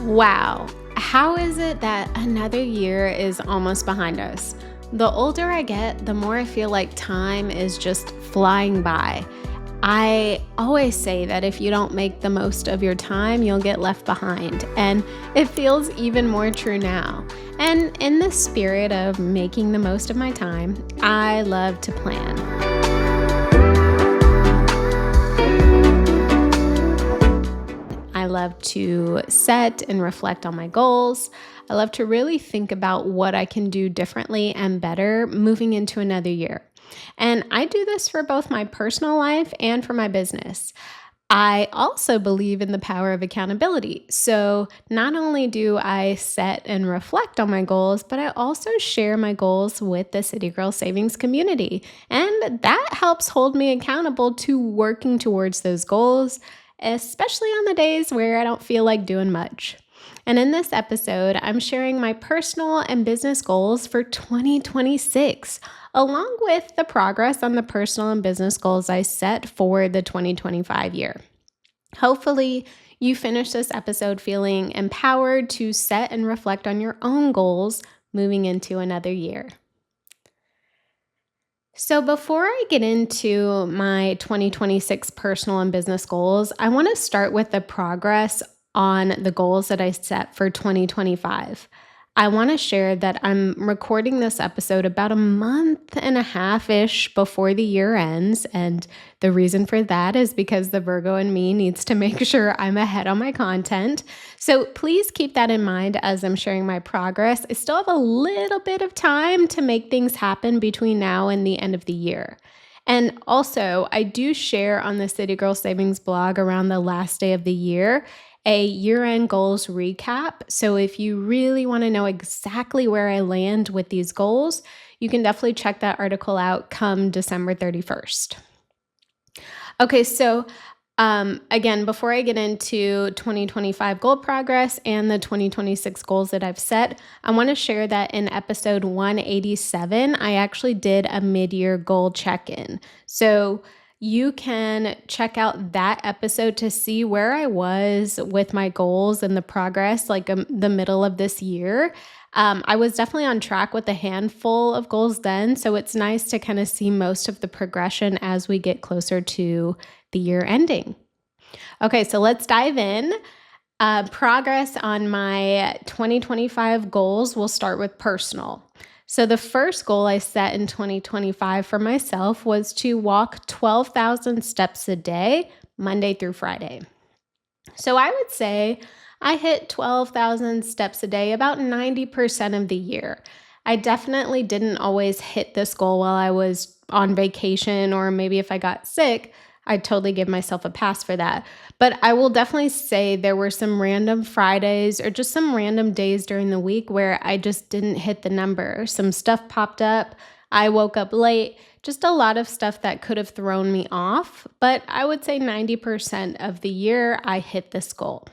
Wow, how is it that another year is almost behind us? The older I get, the more I feel like time is just flying by. I always say that if you don't make the most of your time, you'll get left behind. And it feels even more true now. And in the spirit of making the most of my time, I love to plan. I love to set and reflect on my goals. I love to really think about what I can do differently and better moving into another year. And I do this for both my personal life and for my business. I also believe in the power of accountability. So, not only do I set and reflect on my goals, but I also share my goals with the City Girl Savings community. And that helps hold me accountable to working towards those goals, especially on the days where I don't feel like doing much. And in this episode, I'm sharing my personal and business goals for 2026, along with the progress on the personal and business goals I set for the 2025 year. Hopefully, you finish this episode feeling empowered to set and reflect on your own goals moving into another year. So, before I get into my 2026 personal and business goals, I want to start with the progress on the goals that I set for 2025. I want to share that I'm recording this episode about a month and a half ish before the year ends. And the reason for that is because the Virgo in me needs to make sure I'm ahead on my content. So please keep that in mind as I'm sharing my progress. I still have a little bit of time to make things happen between now and the end of the year. And also, I do share on the City Girl Savings blog around the last day of the year a year-end goals recap. So if you really want to know exactly where I land with these goals, you can definitely check that article out come December 31st. Okay, so again, before I get into 2025 goal progress and the 2026 goals that I've set, I want to share that in episode 187, I actually did a mid-year goal check-in. So you can check out that episode to see where I was with my goals and the progress, like the middle of this year. I was definitely on track with a handful of goals then, so it's nice to kind of see most of the progression as we get closer to the year ending. Okay, so let's dive in. Progress on my 2025 goals. We'll start with personal. So the first goal I set in 2025 for myself was to walk 12,000 steps a day, Monday through Friday. So I would say I hit 12,000 steps a day about 90% of the year. I definitely didn't always hit this goal while I was on vacation, or maybe if I got sick, I'd totally give myself a pass for that. But I will definitely say there were some random Fridays or just some random days during the week where I just didn't hit the number. Some stuff popped up. I woke up late, just a lot of stuff that could have thrown me off. But I would say 90% of the year I hit this goal.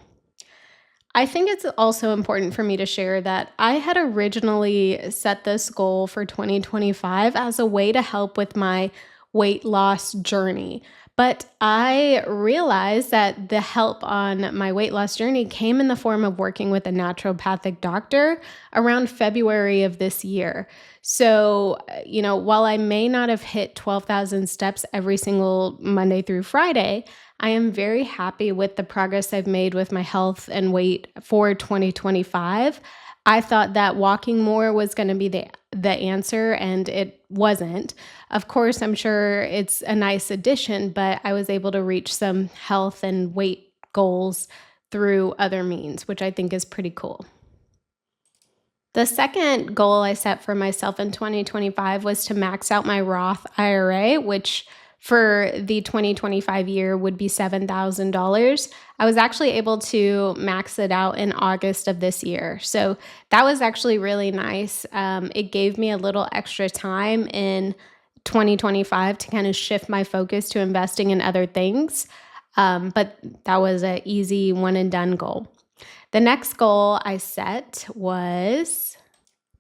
I think it's also important for me to share that I had originally set this goal for 2025 as a way to help with my weight loss journey. But I realized that the help on my weight loss journey came in the form of working with a naturopathic doctor around February of this year. So, while I may not have hit 12,000 steps every single Monday through Friday, I am very happy with the progress I've made with my health and weight for 2025. I thought that walking more was going to be the answer, and it wasn't. Of course, I'm sure it's a nice addition, but I was able to reach some health and weight goals through other means, which I think is pretty cool. The second goal I set for myself in 2025 was to max out my Roth IRA, which for the 2025 year would be $7,000. I was actually able to max it out in August of this year. So that was actually really nice. It gave me a little extra time in 2025 to kind of shift my focus to investing in other things. But that was an easy one and done goal. The next goal I set was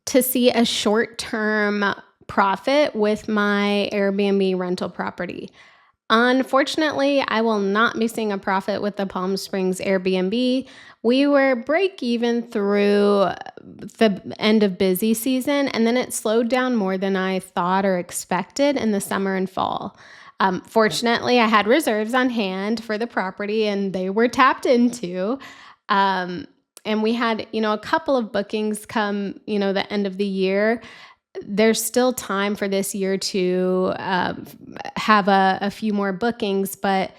to see a short-term profit with my Airbnb rental property. Unfortunately, I will not be seeing a profit with the Palm Springs Airbnb. We were break even through the end of busy season, and then it slowed down more than I thought or expected in the summer and fall. Fortunately, I had reserves on hand for the property and they were tapped into. Um, and we had, a couple of bookings come, the end of the year. There's still time for this year to have a few more bookings, but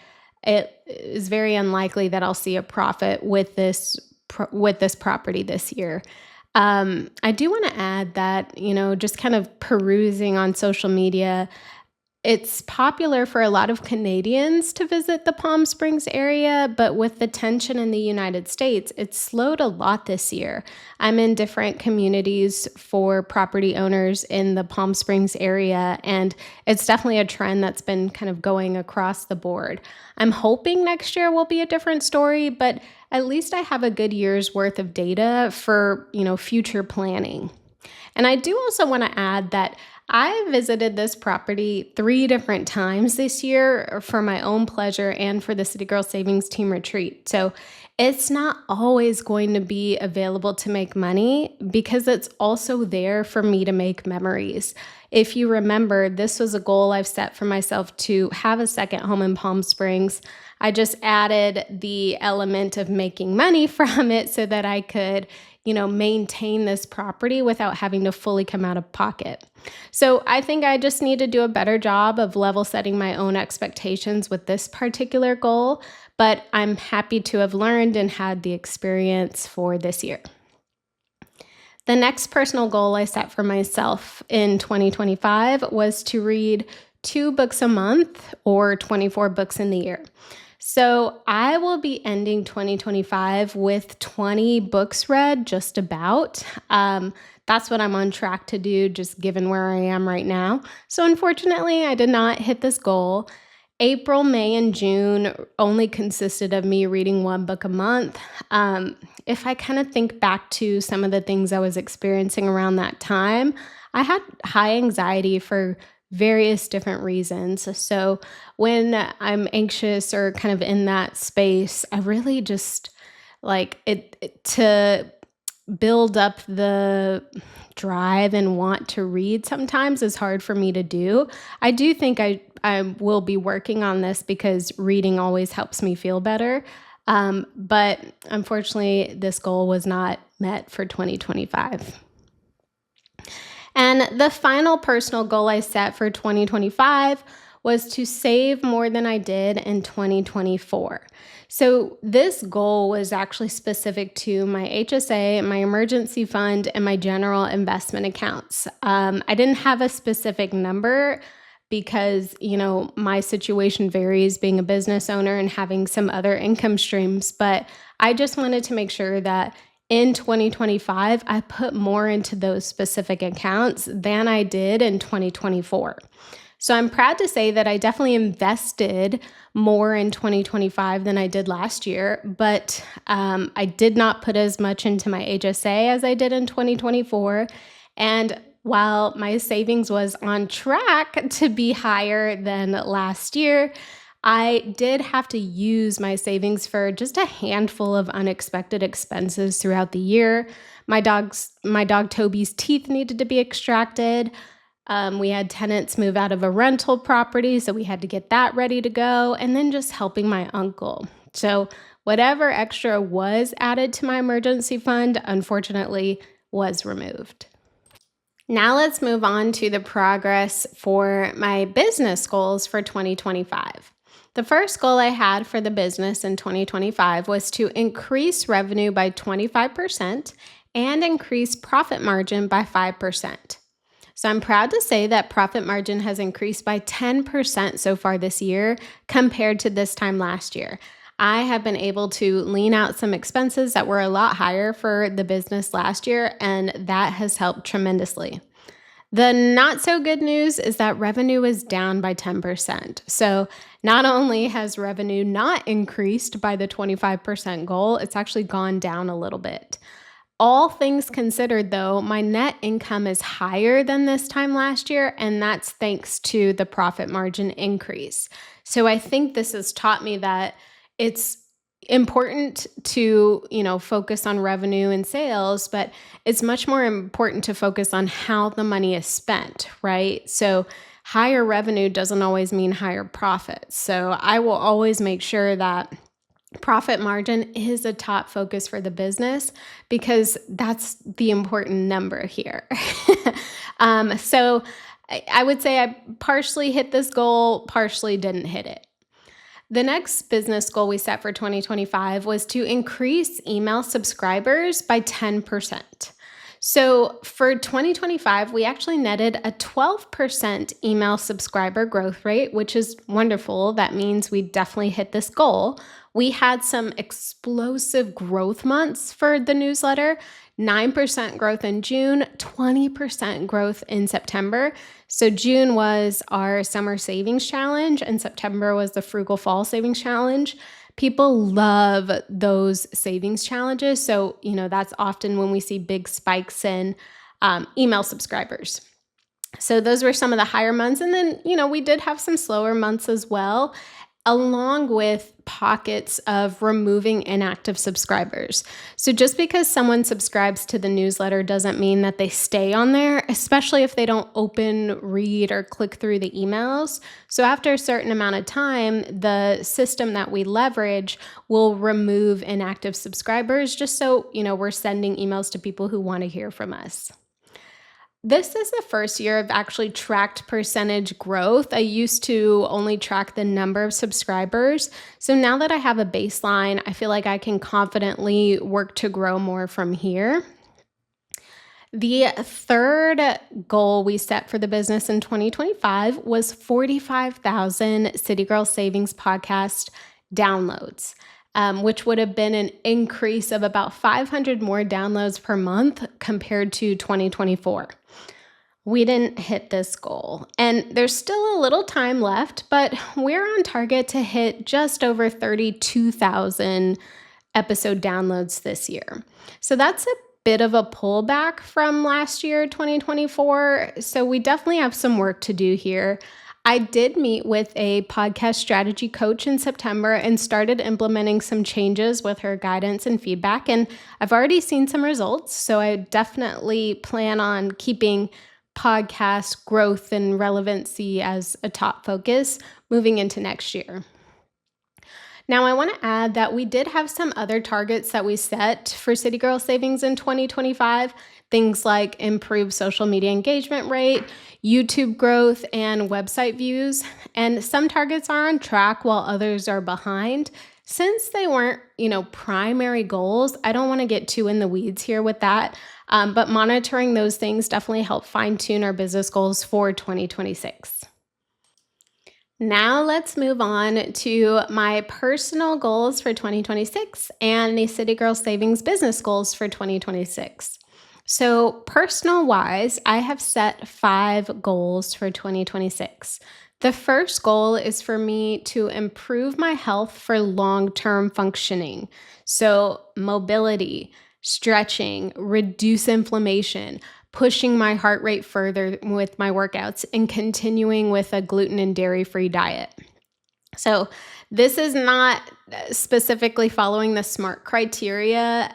it is very unlikely that I'll see a profit with this property this year. I do want to add that just kind of perusing on social media, it's popular for a lot of Canadians to visit the Palm Springs area, but with the tension in the United States, it's slowed a lot this year. I'm in different communities for property owners in the Palm Springs area, and it's definitely a trend that's been kind of going across the board. I'm hoping next year will be a different story, but at least I have a good year's worth of data for, future planning. And I do also want to add that I visited this property 3 different times this year for my own pleasure and for the City Girl Savings Team retreat. So it's not always going to be available to make money because it's also there for me to make memories. If you remember, this was a goal I've set for myself to have a second home in Palm Springs. I just added the element of making money from it so that I could, maintain this property without having to fully come out of pocket. So I think I just need to do a better job of level setting my own expectations with this particular goal, but I'm happy to have learned and had the experience for this year. The next personal goal I set for myself in 2025 was to read 2 books a month or 24 books in the year. So I will be ending 2025 with 20 books read, just about. That's what I'm on track to do, just given where I am right now. So unfortunately, I did not hit this goal. April, May, and June only consisted of me reading 1 book a month. If I kind of think back to some of the things I was experiencing around that time, I had high anxiety for various different reasons. So when I'm anxious or kind of in that space, I really just like to build up the drive and want to read sometimes is hard for me to do. I do think I will be working on this because reading always helps me feel better. But unfortunately, this goal was not met for 2025. And the final personal goal I set for 2025 was to save more than I did in 2024. So this goal was actually specific to my HSA, my emergency fund, and my general investment accounts. I didn't have a specific number because, my situation varies being a business owner and having some other income streams, but I just wanted to make sure that in 2025, I put more into those specific accounts than I did in 2024. So I'm proud to say that I definitely invested more in 2025 than I did last year, but I did not put as much into my HSA as I did in 2024. And while my savings was on track to be higher than last year, I did have to use my savings for just a handful of unexpected expenses throughout the year. My dog Toby's teeth needed to be extracted. We had tenants move out of a rental property, so we had to get that ready to go, and then just helping my uncle. So whatever extra was added to my emergency fund, unfortunately, was removed. Now let's move on to the progress for my business goals for 2025. The first goal I had for the business in 2025 was to increase revenue by 25% and increase profit margin by 5%. So I'm proud to say that profit margin has increased by 10% so far this year compared to this time last year. I have been able to lean out some expenses that were a lot higher for the business last year, and that has helped tremendously. The not so good news is that revenue is down by 10%. So not only has revenue not increased by the 25% goal, it's actually gone down a little bit. All things considered, though, my net income is higher than this time last year, and that's thanks to the profit margin increase. So I think this has taught me that it's important to, focus on revenue and sales, but it's much more important to focus on how the money is spent, right? So higher revenue doesn't always mean higher profits. So I will always make sure that profit margin is a top focus for the business because that's the important number here. So I would say I partially hit this goal, partially didn't hit it. The next business goal we set for 2025 was to increase email subscribers by 10%. So for 2025, we actually netted a 12% email subscriber growth rate, which is wonderful. That means we definitely hit this goal. We had some explosive growth months for the newsletter, 9% growth in June, 20% growth in September. So June was our summer savings challenge and September was the frugal fall savings challenge. People love those savings challenges. So, that's often when we see big spikes in email subscribers. So those were some of the higher months. And then, we did have some slower months as well, along with pockets of removing inactive subscribers. So just because someone subscribes to the newsletter doesn't mean that they stay on there, especially if they don't open, read, or click through the emails. So after a certain amount of time, the system that we leverage will remove inactive subscribers just so, we're sending emails to people who want to hear from us. This is the first year I've actually tracked percentage growth. I used to only track the number of subscribers. So now that I have a baseline, I feel like I can confidently work to grow more from here. The third goal we set for the business in 2025 was 45,000 City Girl Savings podcast downloads, which would have been an increase of about 500 more downloads per month compared to 2024. We didn't hit this goal, and there's still a little time left, but we're on target to hit just over 32,000 episode downloads this year. So that's a bit of a pullback from last year, 2024. So we definitely have some work to do here. I did meet with a podcast strategy coach in September and started implementing some changes with her guidance and feedback, and I've already seen some results. So I definitely plan on keeping podcast growth and relevancy as a top focus moving into next year. Now, I want to add that we did have some other targets that we set for City Girl Savings in 2025, things like improved social media engagement rate, YouTube growth, and website views. And some targets are on track while others are behind. Since they weren't, primary goals, I don't want to get too in the weeds here with that. But monitoring those things definitely help fine-tune our business goals for 2026. Now let's move on to my personal goals for 2026 and the City Girl Savings business goals for 2026. So personal-wise, I have set 5 goals for 2026. The first goal is for me to improve my health for long-term functioning. So mobility, stretching, reduce inflammation, pushing my heart rate further with my workouts, and continuing with a gluten and dairy-free diet. So this is not specifically following the SMART criteria.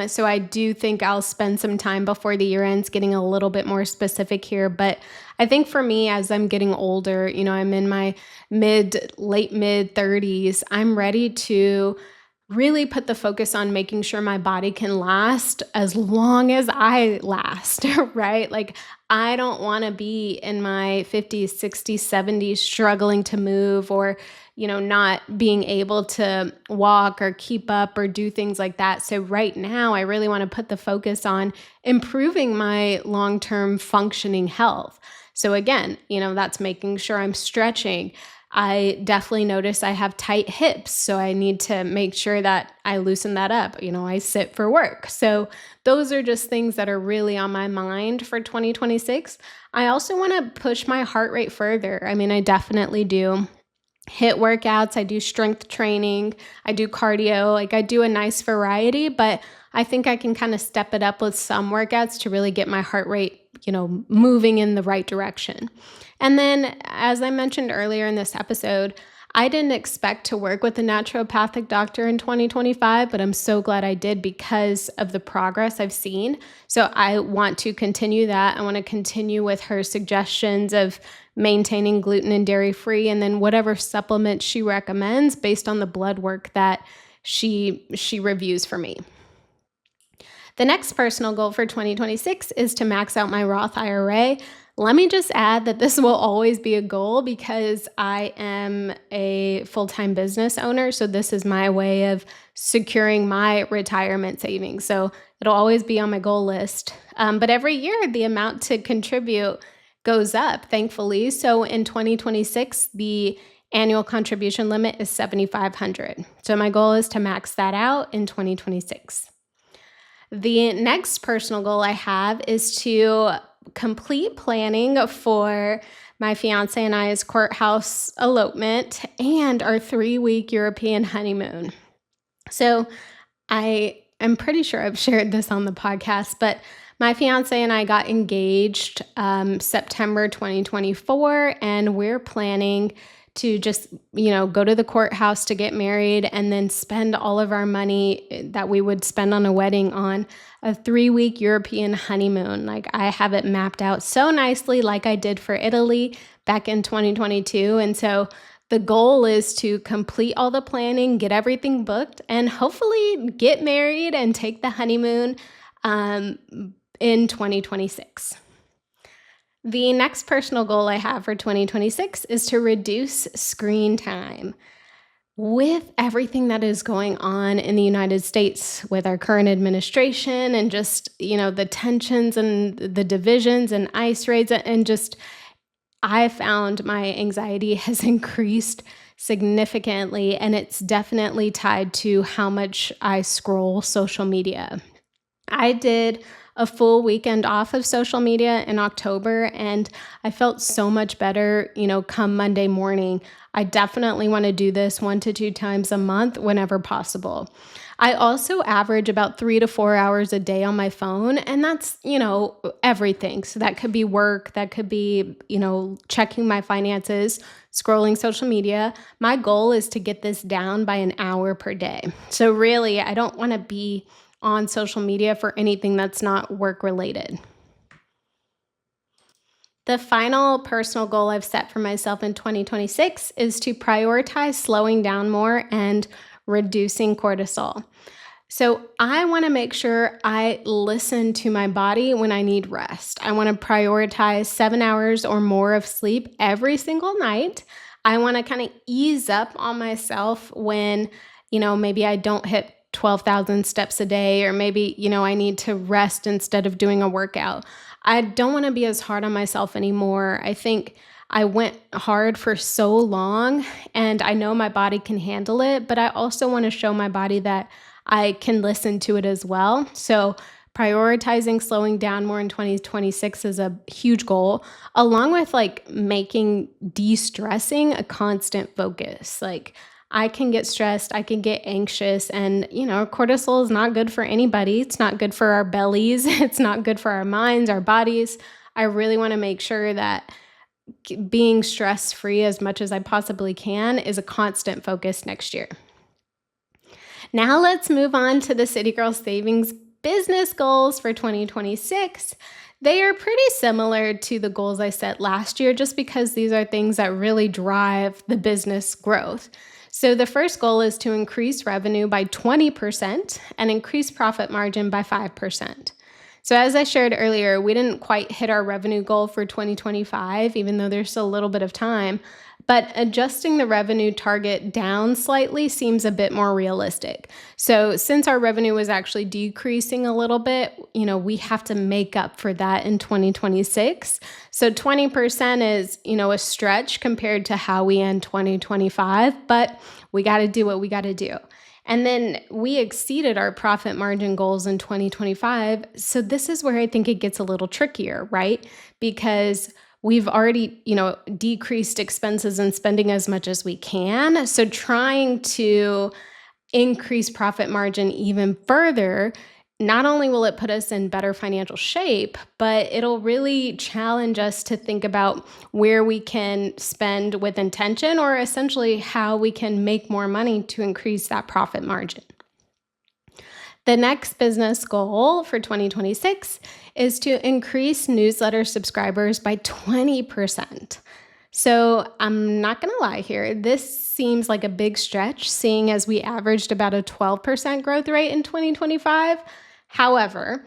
So I do think I'll spend some time before the year ends getting a little bit more specific here. But I think for me, as I'm getting older, I'm in my late mid 30s, I'm ready to really put the focus on making sure my body can last as long as I last, right? Like, I don't want to be in my 50s, 60s, 70s struggling to move or, not being able to walk or keep up or do things like that. So right now, I really want to put the focus on improving my long-term functioning health. So again, that's making sure I'm stretching. I definitely notice I have tight hips, so I need to make sure that I loosen that up. I sit for work. So those are just things that are really on my mind for 2026. I also want to push my heart rate further. I definitely do HIIT workouts. I do strength training. I do cardio. I do a nice variety, but I think I can kind of step it up with some workouts to really get my heart rate, moving in the right direction. And then, as I mentioned earlier in this episode, I didn't expect to work with a naturopathic doctor in 2025, but I'm so glad I did because of the progress I've seen. So I want to continue that. I want to continue with her suggestions of maintaining gluten and dairy free, and then whatever supplements she recommends based on the blood work that she reviews for me. The next personal goal for 2026 is to max out my Roth IRA. Let me just add that this will always be a goal because I am a full-time business owner. So this is my way of securing my retirement savings. So it'll always be on my goal list. But every year, the amount to contribute goes up, thankfully. So in 2026, the annual contribution limit is $7,500. So my goal is to max that out in 2026. The next personal goal I have is to complete planning for my fiance and I's courthouse elopement and our 3-week European honeymoon. So I am pretty sure I've shared this on the podcast, but my fiance and I got engaged September 2024, and we're planning to just, go to the courthouse to get married and then spend all of our money that we would spend on a wedding on a 3-week European honeymoon. Like, I have it mapped out so nicely, like I did for Italy back in 2022. And so the goal is to complete all the planning, get everything booked, and hopefully get married and take the honeymoon in 2026. The next personal goal I have for 2026 is to reduce screen time. With everything that is going on in the United States with our current administration and just, the tensions and the divisions and ICE raids, and just, I found my anxiety has increased significantly, and it's definitely tied to how much I scroll social media. I did a full weekend off of social media in October, and I felt so much better, come Monday morning. I definitely want to do this 1 to 2 times a month whenever possible. I also average about 3 to 4 hours a day on my phone, and that's, everything. So that could be work, that could be, checking my finances, scrolling social media. My goal is to get this down by an hour per day. So really, I don't want to be on social media for anything that's not work related. The final personal goal I've set for myself in 2026 is to prioritize slowing down more and reducing cortisol. So I want to make sure I listen to my body when I need rest. I want to prioritize 7 hours or more of sleep every single night. I want to kind of ease up on myself when, maybe I don't hit 12,000 steps a day, or maybe, I need to rest instead of doing a workout. I don't want to be as hard on myself anymore. I think I went hard for so long, and I know my body can handle it, but I also want to show my body that I can listen to it as well. So prioritizing slowing down more in 2026 is a huge goal, along with making de-stressing a constant focus. I can get stressed, I can get anxious, and cortisol is not good for anybody. It's not good for our bellies. It's not good for our minds, our bodies. I really want to make sure that being stress-free as much as I possibly can is a constant focus next year. Now let's move on to the City Girl Savings business goals for 2026. They are pretty similar to the goals I set last year, just because these are things that really drive the business growth. So the first goal is to increase revenue by 20% and increase profit margin by 5%. So as I shared earlier, we didn't quite hit our revenue goal for 2025, even though there's still a little bit of time. But adjusting the revenue target down slightly seems a bit more realistic. So since our revenue was actually decreasing a little bit, we have to make up for that in 2026. So 20% is, a stretch compared to how we end 2025, but we got to do what we got to do. And then we exceeded our profit margin goals in 2025. So this is where I think it gets a little trickier, right? Because we've already, decreased expenses and spending as much as we can. So trying to increase profit margin even further not only will it put us in better financial shape, but it'll really challenge us to think about where we can spend with intention, or essentially how we can make more money to increase that profit margin. The next business goal for 2026 is to increase newsletter subscribers by 20%. So I'm not going to lie here. This seems like a big stretch, seeing as we averaged about a 12% growth rate in 2025. However,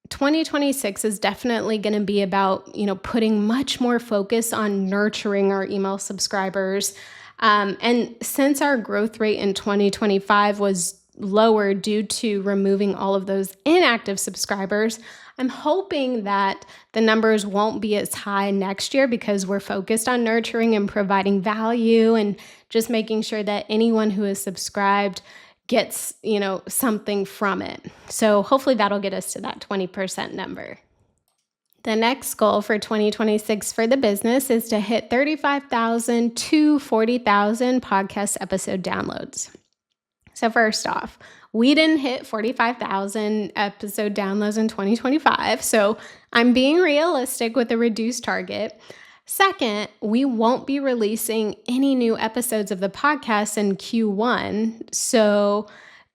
2026 is definitely going to be about, putting much more focus on nurturing our email subscribers. And since our growth rate in 2025 was lower due to removing all of those inactive subscribers, I'm hoping that the numbers won't be as high next year, because we're focused on nurturing and providing value and just making sure that anyone who is subscribed gets, something from it. So hopefully that'll get us to that 20% number. The next goal for 2026 for the business is to hit 35,000 to 40,000 podcast episode downloads. So first off, we didn't hit 45,000 episode downloads in 2025, so I'm being realistic with a reduced target. Second, we won't be releasing any new episodes of the podcast in Q1, so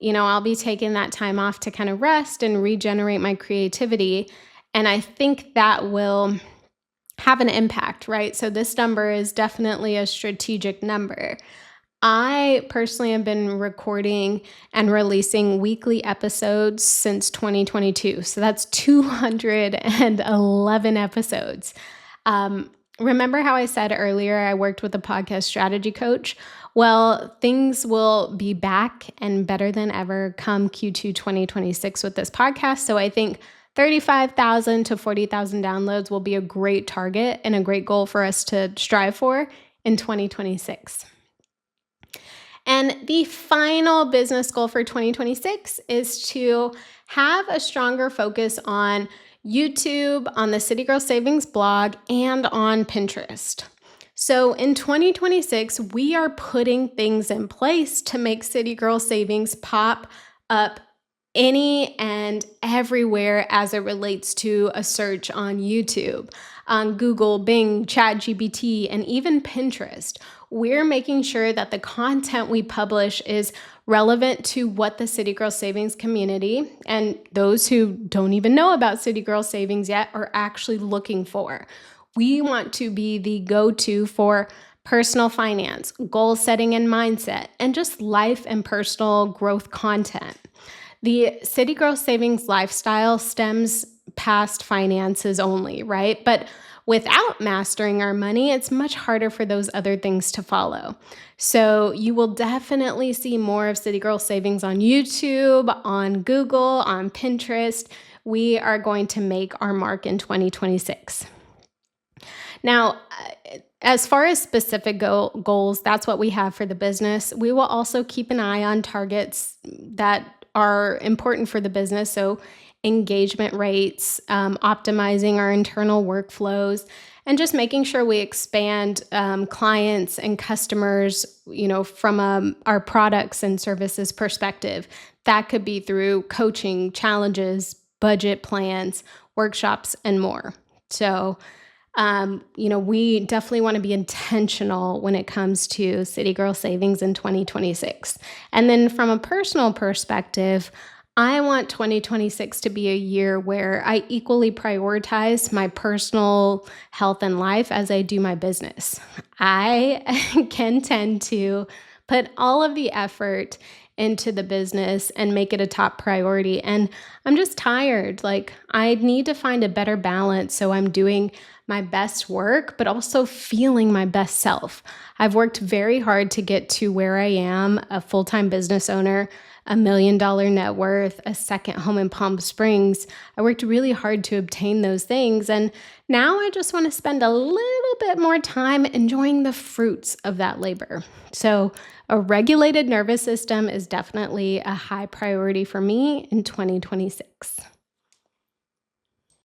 I'll be taking that time off to kind of rest and regenerate my creativity, and I think that will have an impact, right? So this number is definitely a strategic number. I personally have been recording and releasing weekly episodes since 2022. So that's 211 episodes. Remember how I said earlier I worked with a podcast strategy coach? Well, things will be back and better than ever come Q2 2026 with this podcast. So I think 35,000 to 40,000 downloads will be a great target and a great goal for us to strive for in 2026. And the final business goal for 2026 is to have a stronger focus on YouTube, on the City Girl Savings blog, and on Pinterest. So in 2026, we are putting things in place to make City Girl Savings pop up any and everywhere as it relates to a search on YouTube, on Google, Bing, ChatGPT, and even Pinterest. We're making sure that the content we publish is relevant to what the City Girl Savings community and those who don't even know about City Girl Savings yet are actually looking for. We want to be the go-to for personal finance, goal setting and mindset, and just life and personal growth content. The City Girl Savings lifestyle stems past finances only, right? But without mastering our money, it's much harder for those other things to follow. So you will definitely see more of City Girl Savings on YouTube, on Google, on Pinterest. We are going to make our mark in 2026. Now, as far as specific goals, that's what we have for the business. We will also keep an eye on targets that are important for the business. So engagement rates, optimizing our internal workflows, and just making sure we expand clients and customers, from our products and services perspective. That could be through coaching, challenges, budget plans, workshops, and more. So, we definitely want to be intentional when it comes to City Girl Savings in 2026. And then from a personal perspective, I want 2026 to be a year where I equally prioritize my personal health and life as I do my business. I can tend to put all of the effort into the business and make it a top priority. And I'm just tired. I need to find a better balance so I'm doing my best work, but also feeling my best self. I've worked very hard to get to where I am, a full-time business owner, $1 million net worth, a second home in Palm Springs. I worked really hard to obtain those things. And now I just want to spend a little bit more time enjoying the fruits of that labor. So a regulated nervous system is definitely a high priority for me in 2026.